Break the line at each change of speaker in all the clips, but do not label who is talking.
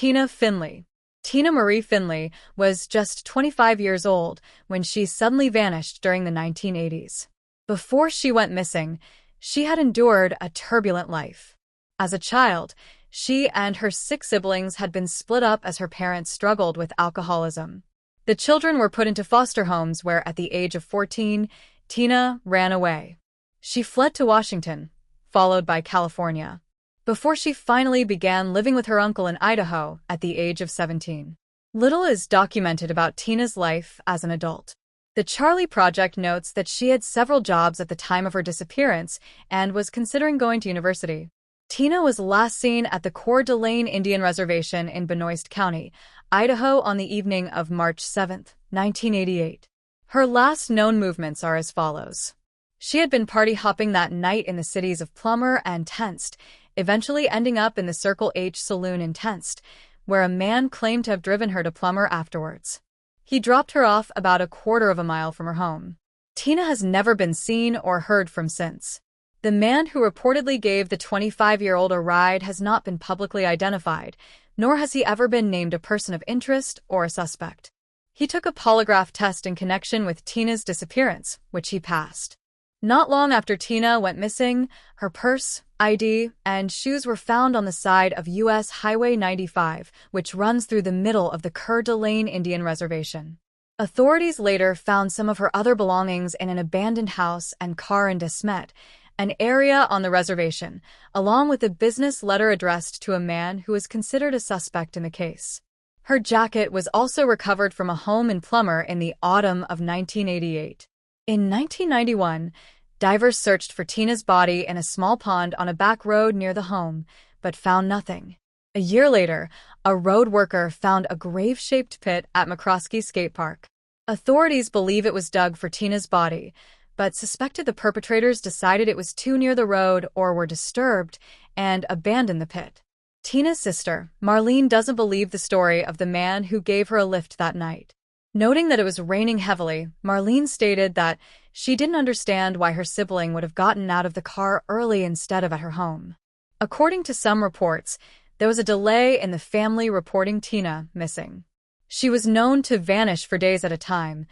Tina Finley. Tina Marie Finley was just 25 years old when she suddenly vanished during the 1980s. Before she went missing, she had endured a turbulent life. As a child, she and her 6 siblings had been split up as her parents struggled with alcoholism. The children were put into foster homes where, at the age of 14, Tina ran away. She fled to Washington, followed by California, before she finally began living with her uncle in Idaho at the age of 17. Little is documented about Tina's life as an adult. The Charlie Project notes that she had several jobs at the time of her disappearance and was considering going to university. Tina was last seen at the Coeur d'Alene Indian Reservation in Benoist County, Idaho on the evening of March 7, 1988. Her last known movements are as follows. She had been party hopping that night in the cities of Plummer and Tenst, eventually ending up in the Circle H Saloon in Tenst, where a man claimed to have driven her to Plummer afterwards. He dropped her off about a quarter of a mile from her home. Tina has never been seen or heard from since. The man who reportedly gave the 25-year-old a ride has not been publicly identified, nor has he ever been named a person of interest or a suspect. He took a polygraph test in connection with Tina's disappearance, which he passed. Not long after Tina went missing, her purse, ID, and shoes were found on the side of U.S. Highway 95, which runs through the middle of the Coeur d'Alene Indian Reservation. Authorities later found some of her other belongings in an abandoned house and car in De Smet, an area on the reservation, along with a business letter addressed to a man who was considered a suspect in the case. Her jacket was also recovered from a home in Plummer in the autumn of 1988. In 1991, divers searched for Tina's body in a small pond on a back road near the home, but found nothing. A year later, a road worker found a grave-shaped pit at McCroskey Skate Park. Authorities believe it was dug for Tina's body, but suspected the perpetrators decided it was too near the road or were disturbed and abandoned the pit. Tina's sister, Marlene, doesn't believe the story of the man who gave her a lift that night. Noting that it was raining heavily, Marlene stated that she didn't understand why her sibling would have gotten out of the car early instead of at her home. According to some reports, there was a delay in the family reporting Tina missing. She was known to vanish for days at a time,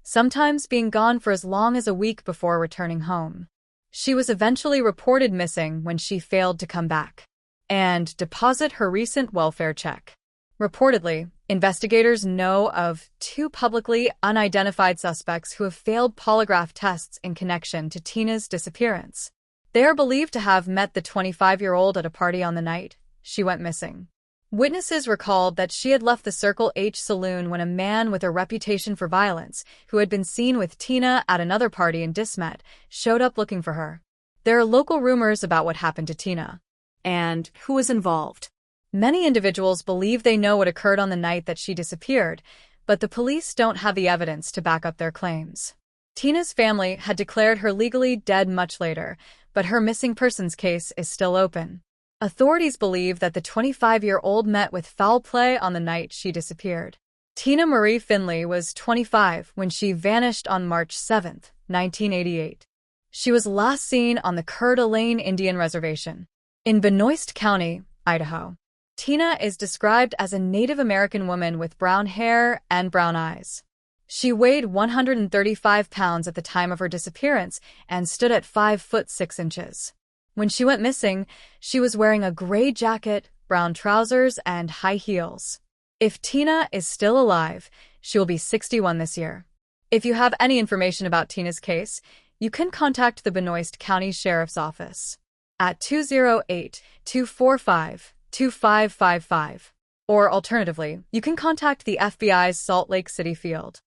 sometimes being gone for as long as a week before returning home. She was eventually reported missing when she failed to come back and deposit her recent welfare check. Reportedly, investigators know of 2 publicly unidentified suspects who have failed polygraph tests in connection to Tina's disappearance. They are believed to have met the 25-year-old at a party on the night she went missing. Witnesses recalled that she had left the Circle H Saloon when a man with a reputation for violence, who had been seen with Tina at another party in De Smet, showed up looking for her. There are local rumors about what happened to Tina and who was involved. Many individuals believe they know what occurred on the night that she disappeared, but the police don't have the evidence to back up their claims. Tina's family had declared her legally dead much later, but her missing persons case is still open. Authorities believe that the 25-year-old met with foul play on the night she disappeared. Tina Marie Finley was 25 when she vanished on March 7, 1988. She was last seen on the Coeur d'Alene Indian Reservation in Benoist County, Idaho. Tina is described as a Native American woman with brown hair and brown eyes. She weighed 135 pounds at the time of her disappearance and stood at 5 foot 6 inches. When she went missing, she was wearing a gray jacket, brown trousers, and high heels. If Tina is still alive, she will be 61 this year. If you have any information about Tina's case, you can contact the Benoist County Sheriff's Office at 208-245-2555. Or alternatively, you can contact the FBI's Salt Lake City field.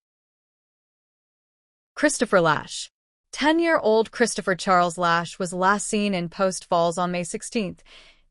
Christopher Lash. 10-year-old Christopher Charles Lash was last seen in Post Falls on May 16,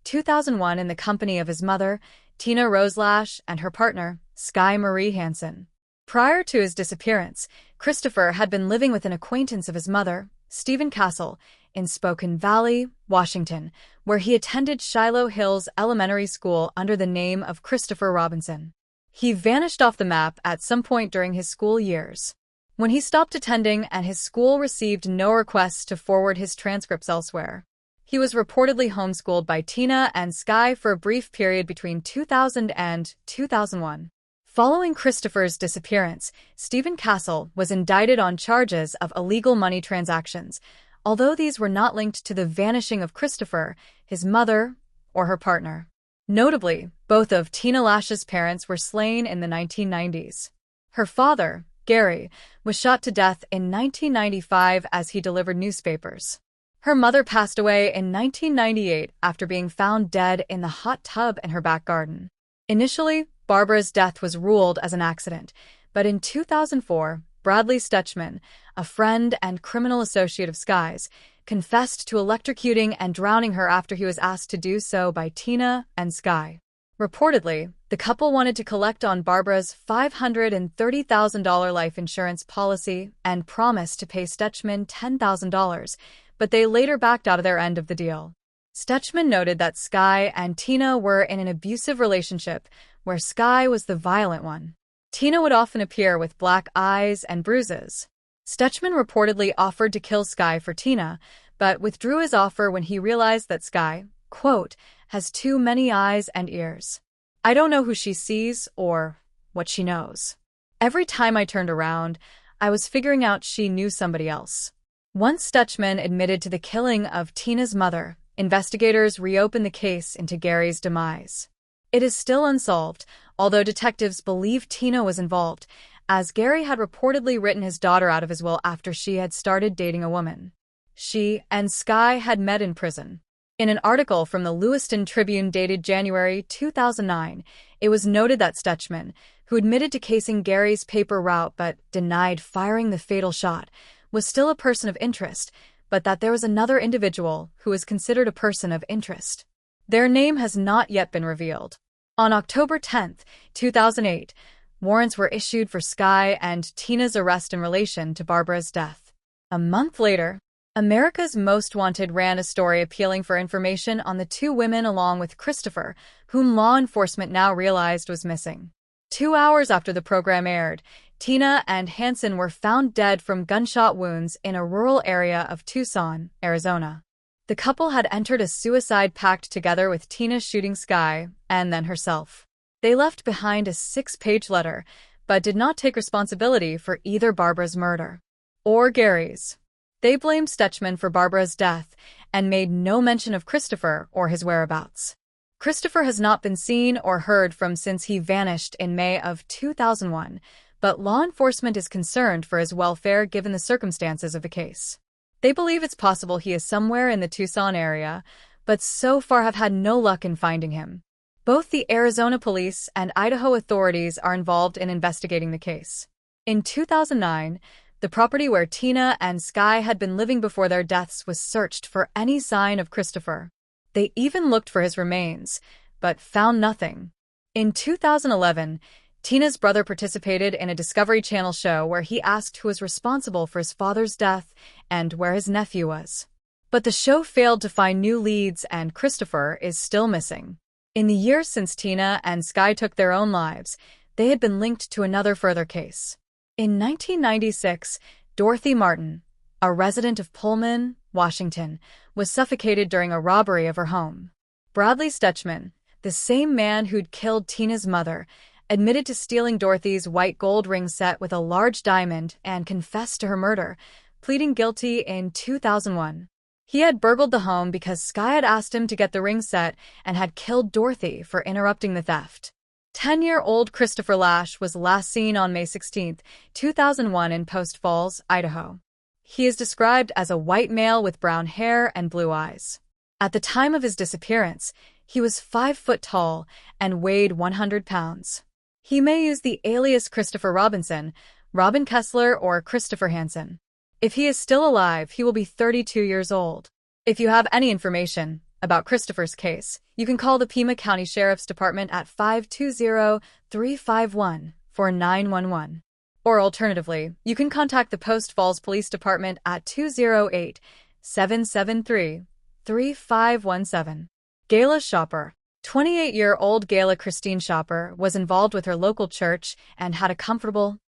2001 in the company of his mother, Tina Rose Lash, and her partner, Sky Marie Hansen. Prior to his disappearance, Christopher had been living with an acquaintance of his mother, Stephen Castle, in Spokane Valley, Washington, where he attended Shiloh Hills Elementary School under the name of Christopher Robinson. He vanished off the map at some point during his school years, when he stopped attending and his school received no requests to forward his transcripts elsewhere. He was reportedly homeschooled by Tina and Sky for a brief period between 2000 and 2001. Following Christopher's disappearance, Stephen Castle was indicted on charges of illegal money transactions, although these were not linked to the vanishing of Christopher, his mother, or her partner. Notably, both of Tina Lash's parents were slain in the 1990s. Her father, Gary, was shot to death in 1995 as he delivered newspapers. Her mother passed away in 1998 after being found dead in the hot tub in her back garden. Initially, Barbara's death was ruled as an accident, but in 2004, Bradley Stechman, a friend and criminal associate of Sky's, confessed to electrocuting and drowning her after he was asked to do so by Tina and Sky. Reportedly, the couple wanted to collect on Barbara's $530,000 life insurance policy and promised to pay Stechman $10,000, but they later backed out of their end of the deal. Stechman noted that Sky and Tina were in an abusive relationship where Sky was the violent one. Tina would often appear with black eyes and bruises. Stechman reportedly offered to kill Sky for Tina, but withdrew his offer when he realized that Sky, quote, has too many eyes and ears. I don't know who she sees or what she knows. Every time I turned around, I was figuring out she knew somebody else. Once Stechman admitted to the killing of Tina's mother, investigators reopened the case into Gary's demise. It is still unsolved, although detectives believe Tina was involved, as Gary had reportedly written his daughter out of his will after she had started dating a woman. She and Sky had met in prison. In an article from the Lewiston Tribune dated January 2009, it was noted that Stechman, who admitted to casing Gary's paper route but denied firing the fatal shot, was still a person of interest, but that there was another individual who was considered a person of interest. Their name has not yet been revealed. On October 10, 2008, warrants were issued for Sky and Tina's arrest in relation to Barbara's death. A month later, America's Most Wanted ran a story appealing for information on the two women along with Christopher, whom law enforcement now realized was missing. 2 hours after the program aired, Tina and Hansen were found dead from gunshot wounds in a rural area of Tucson, Arizona. The couple had entered a suicide pact together with Tina shooting Sky and then herself. They left behind a 6-page letter, but did not take responsibility for either Barbara's murder or Gary's. They blamed Stechman for Barbara's death and made no mention of Christopher or his whereabouts. Christopher has not been seen or heard from since he vanished in May of 2001, but law enforcement is concerned for his welfare given the circumstances of the case. They believe it's possible he is somewhere in the Tucson area, but so far have had no luck in finding him. Both the Arizona police and Idaho authorities are involved in investigating the case. In 2009, the property where Tina and Sky had been living before their deaths was searched for any sign of Christopher. They even looked for his remains, but found nothing. In 2011, Tina's brother participated in a Discovery Channel show where he asked who was responsible for his father's death and where his nephew was. But the show failed to find new leads and Christopher is still missing. In the years since Tina and Sky took their own lives, they had been linked to another further case. In 1996, Dorothy Martin, a resident of Pullman, Washington, was suffocated during a robbery of her home. Bradley Stechman, the same man who'd killed Tina's mother, admitted to stealing Dorothy's white gold ring set with a large diamond and confessed to her murder, pleading guilty in 2001. He had burgled the home because Sky had asked him to get the ring set and had killed Dorothy for interrupting the theft. 10-year-old Christopher Lash was last seen on May 16, 2001 in Post Falls, Idaho. He is described as a white male with brown hair and blue eyes. At the time of his disappearance, he was 5 foot tall and weighed 100 pounds. He may use the alias Christopher Robinson, Robin Kessler, or Christopher Hansen. If he is still alive, he will be 32 years old. If you have any information about Christopher's case, you can call the Pima County Sheriff's Department at 520-351-4911. Or alternatively, you can contact the Post Falls Police Department at 208-773-3517. Gayla Shopper. 28-year-old Gayla Christine Shopper was involved with her local church and had a comfortable,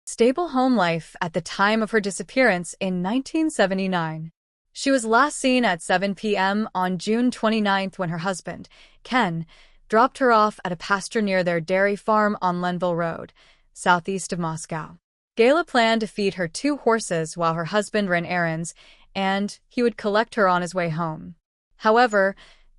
stable home life at the time of her disappearance in 1979. She was last seen at 7 p.m. on June 29th when her husband, Ken, dropped her off at a pasture near their dairy farm on Lenville Road, southeast of Moscow. Gayla planned to feed her 2 horses while her husband ran errands, and he would collect her on his way home. However,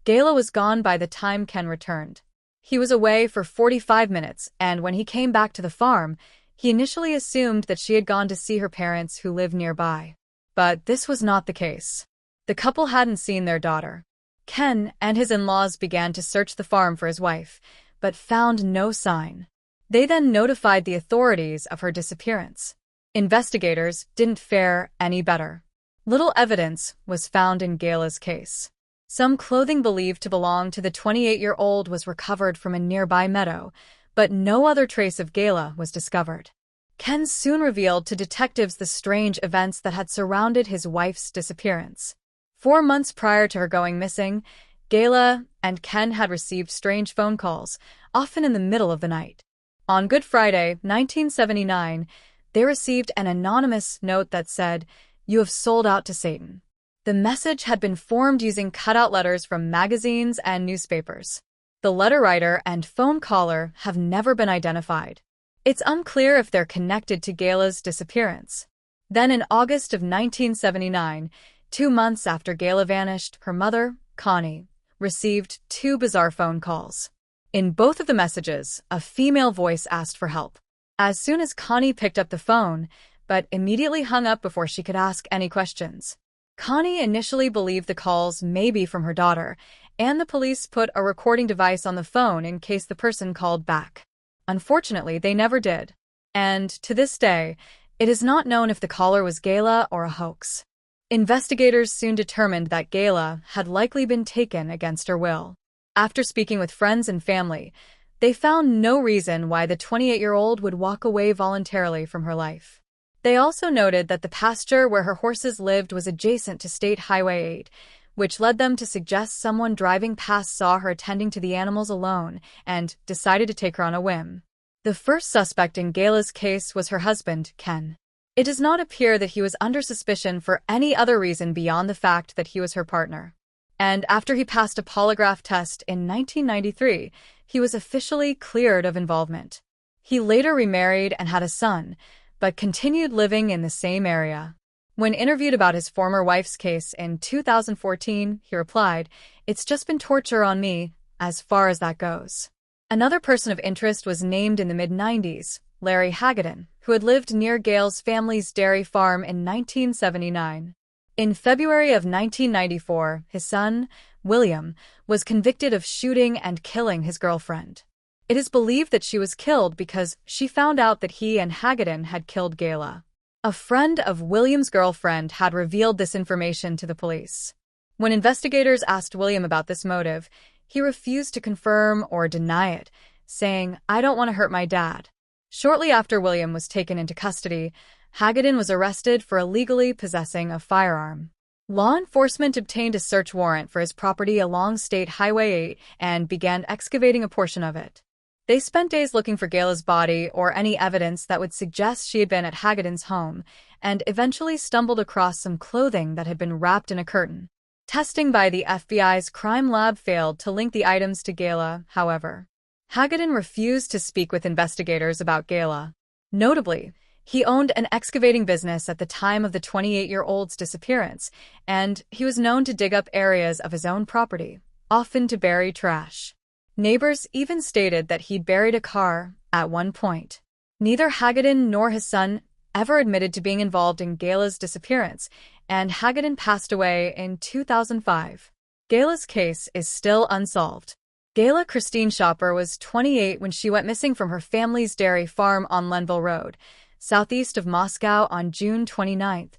Gayla was gone by the time Ken returned. He was away for 45 minutes, and when he came back to the farm, he initially assumed that she had gone to see her parents who lived nearby. But this was not the case. The couple hadn't seen their daughter. Ken and his in-laws began to search the farm for his wife, but found no sign. They then notified the authorities of her disappearance. Investigators didn't fare any better. Little evidence was found in Gayla's case. Some clothing believed to belong to the 28-year-old was recovered from a nearby meadow, but no other trace of Gayla was discovered. Ken soon revealed to detectives the strange events that had surrounded his wife's disappearance. 4 months prior to her going missing, Gayla and Ken had received strange phone calls, often in the middle of the night. On Good Friday, 1979, they received an anonymous note that said, "You have sold out to Satan." The message had been formed using cutout letters from magazines and newspapers. The letter writer and phone caller have never been identified. It's unclear if they're connected to Gayla's disappearance. Then in August of 1979, 2 months after Gayla vanished, her mother, Connie, received 2 bizarre phone calls. In both of the messages, a female voice asked for help. As soon as Connie picked up the phone, but immediately hung up before she could ask any questions. Connie initially believed the calls may be from her daughter, and the police put a recording device on the phone in case the person called back. Unfortunately, they never did. And to this day, it is not known if the caller was Gayla or a hoax. Investigators soon determined that Gayla had likely been taken against her will. After speaking with friends and family, they found no reason why the 28-year-old would walk away voluntarily from her life. They also noted that the pasture where her horses lived was adjacent to State Highway 8, which led them to suggest someone driving past saw her attending to the animals alone and decided to take her on a whim. The first suspect in Gayla's case was her husband, Ken. It does not appear that he was under suspicion for any other reason beyond the fact that he was her partner. And after he passed a polygraph test in 1993, he was officially cleared of involvement. He later remarried and had a son, but continued living in the same area. When interviewed about his former wife's case in 2014, he replied, "It's just been torture on me, as far as that goes." Another person of interest was named in the mid-90s, Larry Hagedorn, who had lived near Gayla's family's dairy farm in 1979. In February of 1994, his son, William, was convicted of shooting and killing his girlfriend. It is believed that she was killed because she found out that he and Hagedorn had killed Gayla. A friend of William's girlfriend had revealed this information to the police. When investigators asked William about this motive, he refused to confirm or deny it, saying, "I don't want to hurt my dad." Shortly after William was taken into custody, Hagedorn was arrested for illegally possessing a firearm. Law enforcement obtained a search warrant for his property along State Highway 8 and began excavating a portion of it. They spent days looking for Gayla's body or any evidence that would suggest she had been at Hagedorn's home, and eventually stumbled across some clothing that had been wrapped in a curtain. Testing by the FBI's crime lab failed to link the items to Gayla, however. Hagedorn refused to speak with investigators about Gayla. Notably, he owned an excavating business at the time of the 28-year-old's disappearance, and he was known to dig up areas of his own property, often to bury trash. Neighbors even stated that he'd buried a car at one point. Neither Hagedorn nor his son ever admitted to being involved in Gayla's disappearance, and Hagedorn passed away in 2005. Gayla's case is still unsolved. Gayla Christine Shopper was 28 when she went missing from her family's dairy farm on Lenville Road, southeast of Moscow on June 29,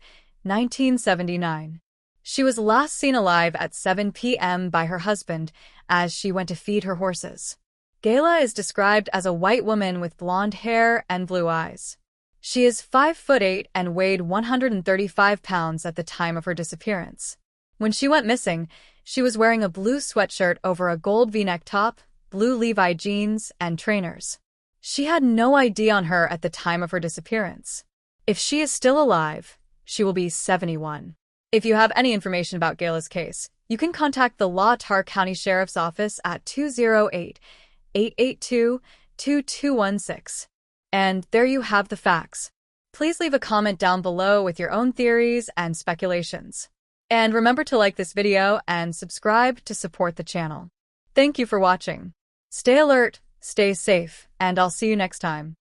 1979. She was last seen alive at 7 p.m. by her husband as she went to feed her horses. Gayla is described as a white woman with blonde hair and blue eyes. She is 5'8" and weighed 135 pounds at the time of her disappearance. When she went missing, she was wearing a blue sweatshirt over a gold V-neck top, blue Levi jeans, and trainers. She had no ID on her at the time of her disappearance. If she is still alive, she will be 71. If you have any information about Gayla's case, you can contact the La Tar County Sheriff's Office at 208-882-2216. And there you have the facts. Please leave a comment down below with your own theories and speculations. And remember to like this video and subscribe to support the channel. Thank you for watching. Stay alert, stay safe, and I'll see you next time.